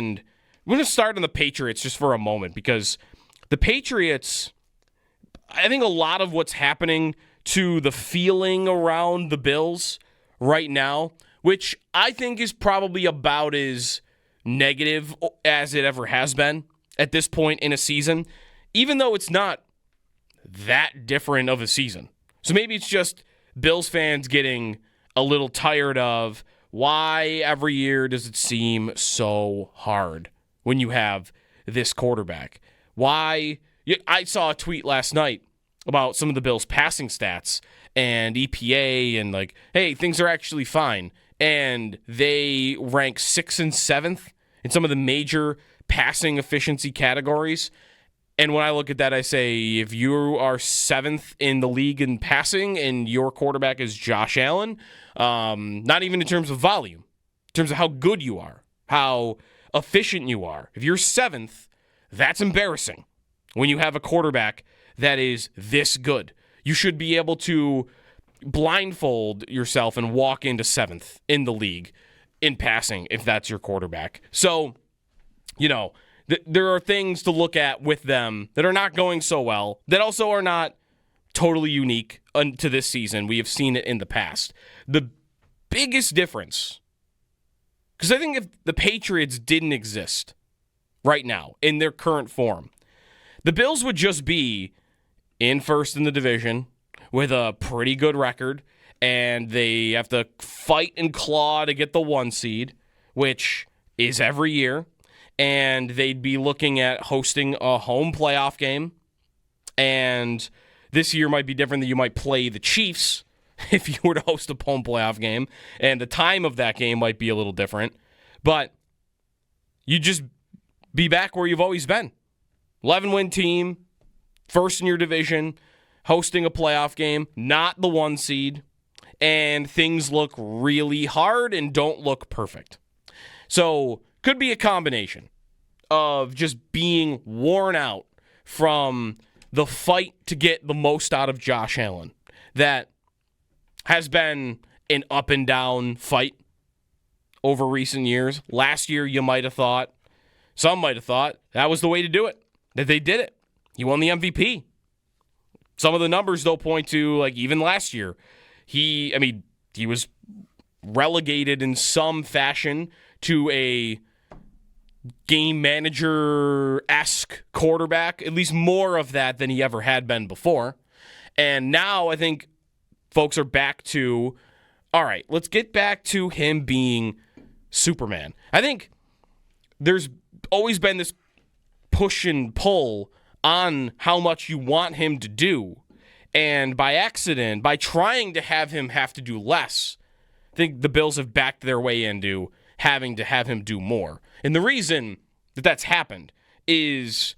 And we're going to start on the Patriots just for a moment, because the Patriots, I think a lot of what's happening to the feeling around the Bills right now, which I think is probably about as negative as it ever has been at this point in a season, even though it's not that different of a season. So maybe it's just Bills fans getting a little tired of why every year does it seem so hard when you have this quarterback. Why? I saw a tweet last night about some of the Bills' passing stats and EPA and like, hey, things are actually fine. And they rank 6th and 7th in some of the major passing efficiency categories. And when I look at that, I say, if you are 7th in the league in passing and your quarterback is Josh Allen, not even in terms of volume, in terms of how good you are, how efficient you are. If you're 7th, that's embarrassing when you have a quarterback that is this good. You should be able to blindfold yourself and walk into 7th in the league in passing if that's your quarterback. So, there are things to look at with them that are not going so well, that also are not totally unique to this season. We have seen it in the past. The biggest difference, because I think if the Patriots didn't exist right now in their current form, the Bills would just be in first in the division with a pretty good record, and they have to fight and claw to get the 1 seed, which is every year, and they'd be looking at hosting a home playoff game, and this year might be different, that you might play the Chiefs if you were to host a home playoff game, and the time of that game might be a little different, but you just be back where you've always been. 11-win team, first in your division, hosting a playoff game, not the 1 seed, and things look really hard and don't look perfect. So, could be a combination of just being worn out from the fight to get the most out of Josh Allen. That has been an up and down fight over recent years. Last year, some might have thought, that was the way to do it, that they did it. He won the MVP. Some of the numbers, though, point to, like, even last year, he was relegated in some fashion to a game manager-esque quarterback, at least more of that than he ever had been before. And now I think folks are back to, all right, let's get back to him being Superman. I think there's always been this push and pull on how much you want him to do. And by accident, by trying to have him have to do less, I think the Bills have backed their way into having to have him do more. And the reason that that's happened is,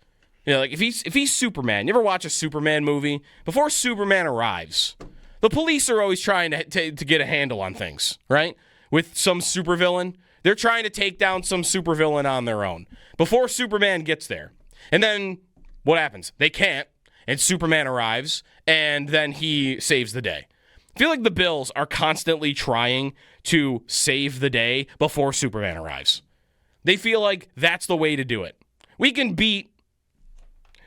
like if he's Superman, you ever watch a Superman movie? Before Superman arrives, the police are always trying to get a handle on things, right? With some supervillain, they're trying to take down some supervillain on their own before Superman gets there. And then what happens? They can't, and Superman arrives, and then he saves the day. I feel like the Bills are constantly trying to save the day before Superman arrives. They feel like that's the way to do it. We can beat...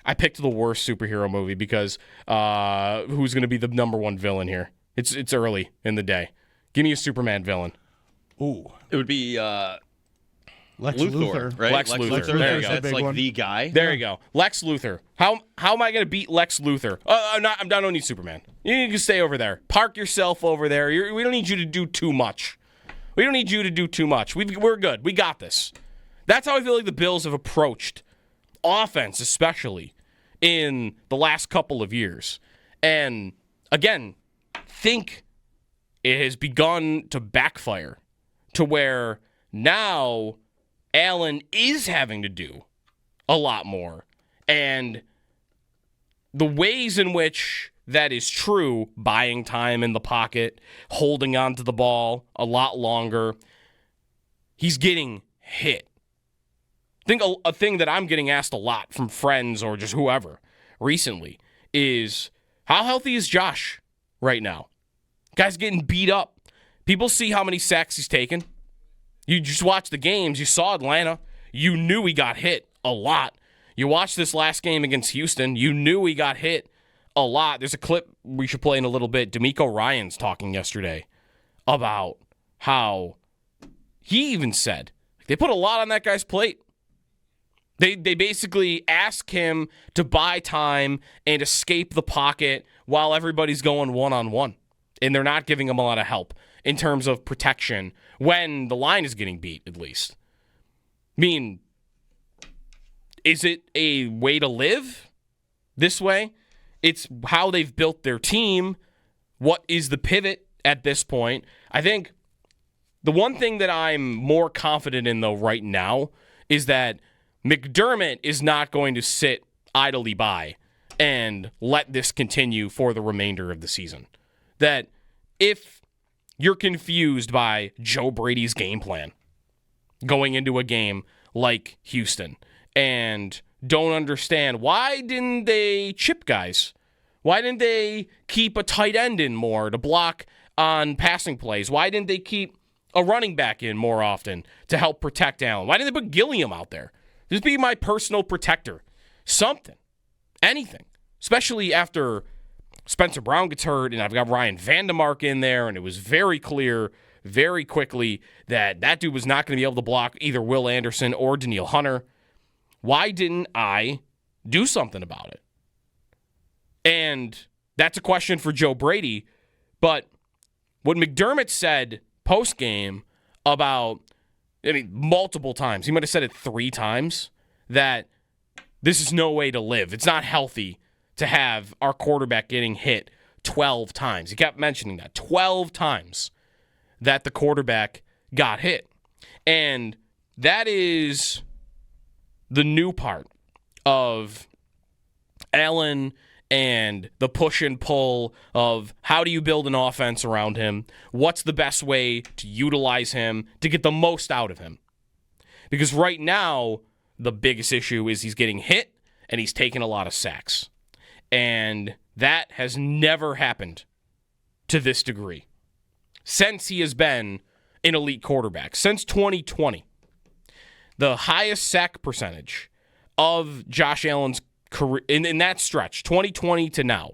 I picked the worst superhero movie because who's going to be the number one villain here? It's early in the day. Give me a Superman villain. Ooh. It would be... Lex Luthor, right? Lex Luthor. There you go. That's like the guy. There you go. Lex Luthor. How am I going to beat Lex Luthor? I don't need Superman. You can stay over there. Park yourself over there. We don't need you to do too much. We're good. We got this. That's how I feel like the Bills have approached offense, especially in the last couple of years. And again, think it has begun to backfire to where now Allen is having to do a lot more. And the ways in which that is true, buying time in the pocket, holding on to the ball a lot longer, he's getting hit. I think a thing that I'm getting asked a lot from friends or just whoever recently is, how healthy is Josh right now? Guy's getting beat up. People see how many sacks he's taken. You just watch the games. You saw Atlanta. you knew he got hit a lot. You watched this last game against Houston, you knew he got hit a lot. There's a clip we should play in a little bit. D'Amico Ryans talking yesterday about how he even said they put a lot on that guy's plate. They basically ask him to buy time and escape the pocket while everybody's going one-on-one. And they're not giving him a lot of help in terms of protection when the line is getting beat, at least. I mean, is it a way to live this way? It's how they've built their team. What is the pivot at this point? I think the one thing that I'm more confident in, though, right now is that McDermott is not going to sit idly by and let this continue for the remainder of the season. That if you're confused by Joe Brady's game plan going into a game like Houston and don't understand why didn't they chip guys? Why didn't they keep a tight end in more to block on passing plays? Why didn't they keep a running back in more often to help protect Allen? Why didn't they put Gilliam out there? Just be my personal protector. Something. Anything. Especially after Spencer Brown gets hurt and I've got Ryan Vandemark in there, and it was very clear very quickly that dude was not going to be able to block either Will Anderson or Danielle Hunter. Why didn't I do something about it? And that's a question for Joe Brady. But what McDermott said post-game about, multiple times, he might have said it 3 times, that this is no way to live. It's not healthy to have our quarterback getting hit 12 times. He kept mentioning that. 12 times that the quarterback got hit. And that is the new part of Allen and the push and pull of how do you build an offense around him? What's the best way to utilize him to get the most out of him? Because right now, the biggest issue is he's getting hit and he's taking a lot of sacks. And that has never happened to this degree since he has been an elite quarterback. Since 2020, the highest sack percentage of Josh Allen's career in that stretch, 2020 to now,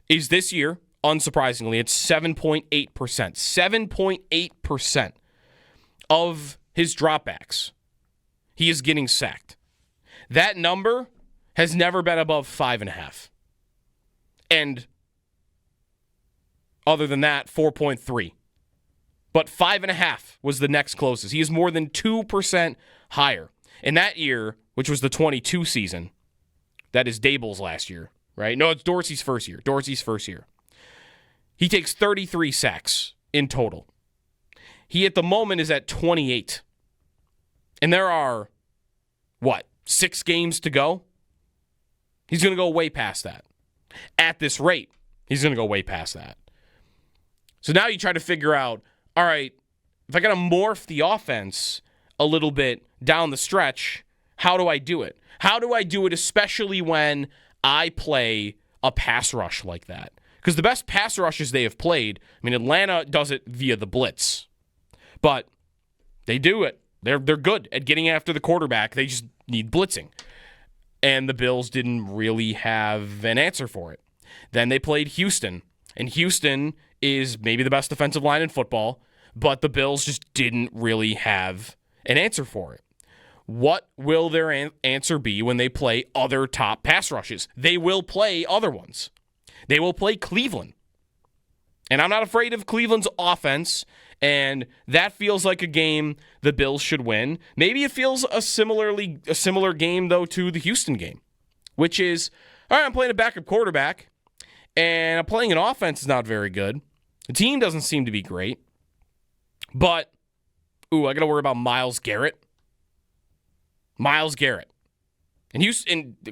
is this year, unsurprisingly, it's 7.8%. 7.8% of his dropbacks, he is getting sacked. That number has never been above 5.5. And other than that, 4.3. But 5.5 was the next closest. He is more than 2% higher. In that year, which was the 22 season, that is Dable's last year, right? No, it's Dorsey's first year. He takes 33 sacks in total. He, at the moment, is at 28. And there are, 6 games to go? He's going to go way past that. At this rate, he's going to go way past that. So now you try to figure out, all right, if I got to morph the offense a little bit down the stretch, how do I do it? How do I do it, especially when I play a pass rush like that? Because the best pass rushes they have played, Atlanta does it via the blitz. But they do it. They're good at getting after the quarterback. They just need blitzing. And the Bills didn't really have an answer for it. Then they played Houston. And Houston is maybe the best defensive line in football, but the Bills just didn't really have an answer for it. What will their answer be when they play other top pass rushes? They will play other ones. They will play Cleveland. And I'm not afraid of Cleveland's offense, and that feels like a game the Bills should win. Maybe it feels a similar game, though, to the Houston game, which is, all right, I'm playing a backup quarterback, and I'm playing an offense that's not very good. The team doesn't seem to be great. But, I got to worry about Myles Garrett. And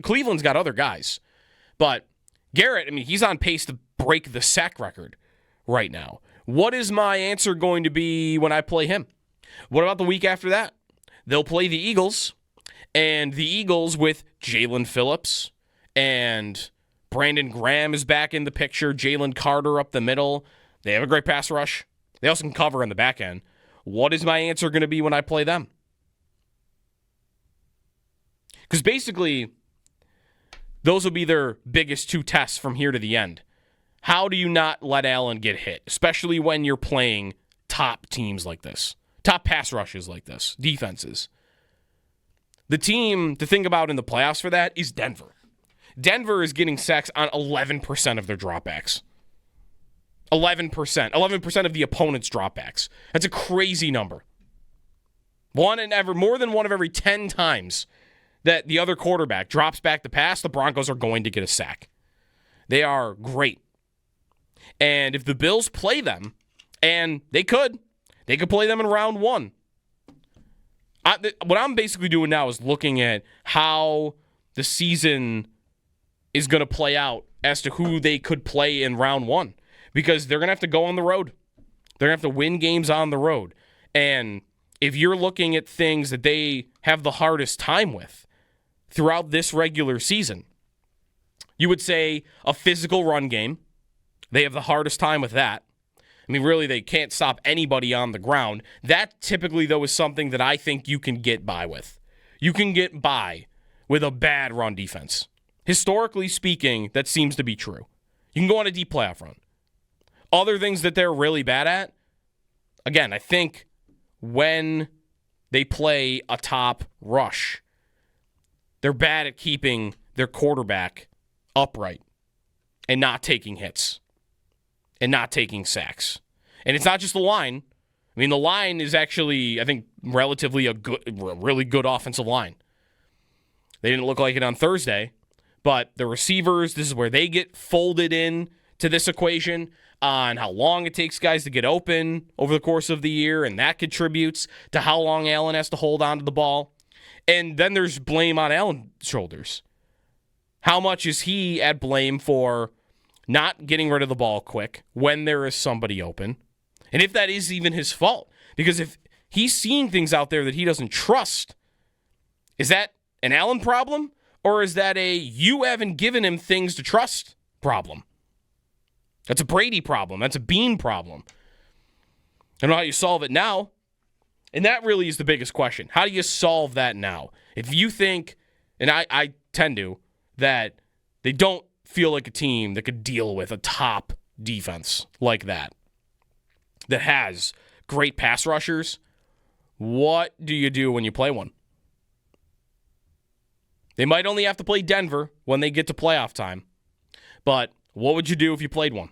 Cleveland's got other guys. But Garrett, he's on pace to break the sack record right now. What is my answer going to be when I play him? What about the week after that? They'll play the Eagles, and the Eagles with Jalen Phillips, and Brandon Graham is back in the picture, Jalen Carter up the middle. They have a great pass rush. They also can cover in the back end. What is my answer going to be when I play them? Because basically, those will be their biggest two tests from here to the end. How do you not let Allen get hit, especially when you're playing top teams like this, top pass rushes like this, defenses? The team to think about in the playoffs for that is Denver. Denver is getting sacks on 11% of their dropbacks. 11% of the opponent's dropbacks. That's a crazy number. More than one of every 10 times that the other quarterback drops back to pass, the Broncos are going to get a sack. They are great. And if the Bills play them, and they could play them in round one. What I'm basically doing now is looking at how the season is going to play out as to who they could play in round one. Because they're going to have to go on the road. They're going to have to win games on the road. And if you're looking at things that they have the hardest time with throughout this regular season, you would say a physical run game. They have the hardest time with that. I mean, really, they can't stop anybody on the ground. That typically, though, is something that I think you can get by with. You can get by with a bad run defense. Historically speaking, that seems to be true. You can go on a deep playoff run. Other things that they're really bad at, again, I think when they play a top rush, they're bad at keeping their quarterback upright and not taking hits and not taking sacks. And it's not just the line. I mean, the line is actually, I think, relatively a really good offensive line. They didn't look like it on Thursday, but the receivers, this is where they get folded in to this equation on how long it takes guys to get open over the course of the year, and that contributes to how long Allen has to hold on to the ball. And then there's blame on Allen's shoulders. How much is he at blame for not getting rid of the ball quick when there is somebody open? And if that is even his fault. Because if he's seeing things out there that he doesn't trust, is that an Allen problem? Or is that a you haven't given him things to trust problem? That's a Brady problem. That's a Bean problem. I don't know how you solve it now. And that really is the biggest question. How do you solve that now? If you think, and I tend to, that they don't feel like a team that could deal with a top defense like that has great pass rushers, what do you do when you play one? They might only have to play Denver when they get to playoff time, but what would you do if you played one?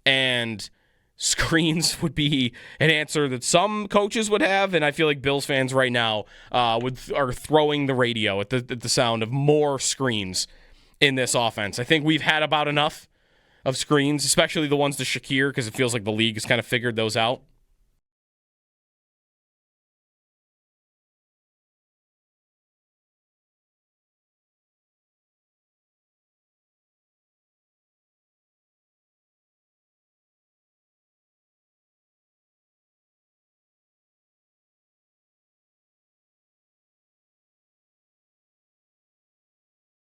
And screens would be an answer that some coaches would have, and I feel like Bills fans right now are throwing the radio at the sound of more screens in this offense. I think we've had about enough of screens, especially the ones to Shakir, because it feels like the league has kind of figured those out.